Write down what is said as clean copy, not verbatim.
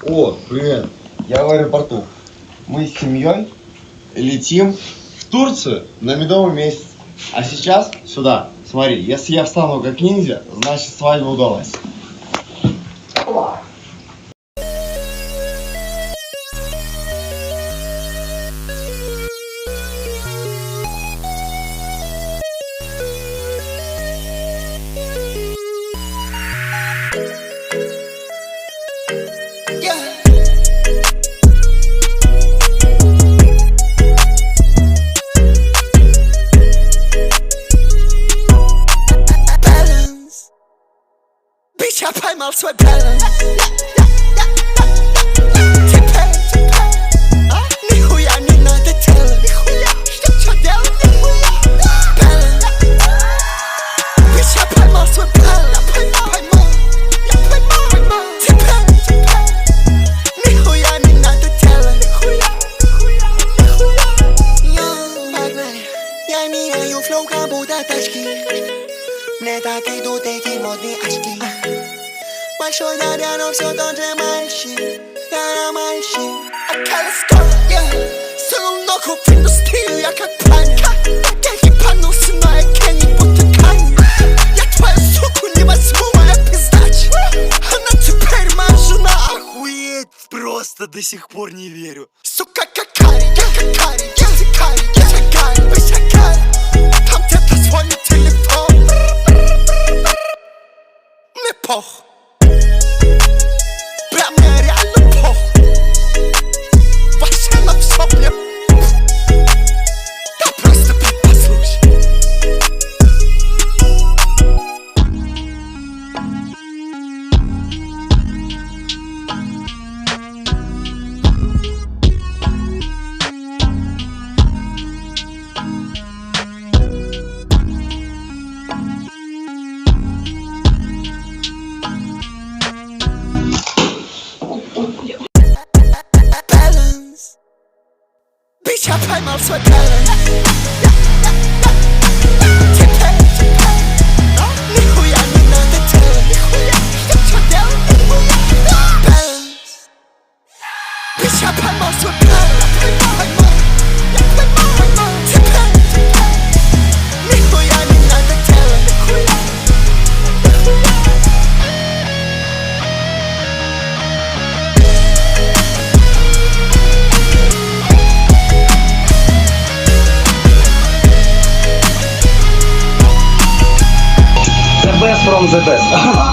О, привет. Я в аэропорту. Мы с семьей летим в Турцию на медовый месяц. А сейчас сюда. Смотри, если я встану как ниндзя, значит свадьба удалась. Я поймал свой баланс. Теперь нихуя не надо делать. Что делать? Баланс. Bitch, я поймал свой баланс. Теперь нихуя не надо делать. Погнали. Я меняю флоу, как будто тачки. Мне так идут эти модные очки. Большой дядя, но все тот же мальчик. Я мальчик. Okay, let's go, yeah. Сунул ногу в индустрию, я как паня. Я ебанулся, но я Кенни будто Канни. Я твою суку не возьму, моя пиздач. Она теперь моя жена. Охуеть, просто до сих пор не верю. Сука, какари, я какари, я зикари, я шагари, вы шагари. Там где-то звонит телефон. Мне похуй. Прям мне реально похуй. Вообще на всё мне. Да просто послушай. Bitch, я поймал свой баланс. Теперь нихуя не надо делать. Что делать? Баланс. Bitch, я поймал свой баланс. Теперь нихуя не надо делать. The best from the best.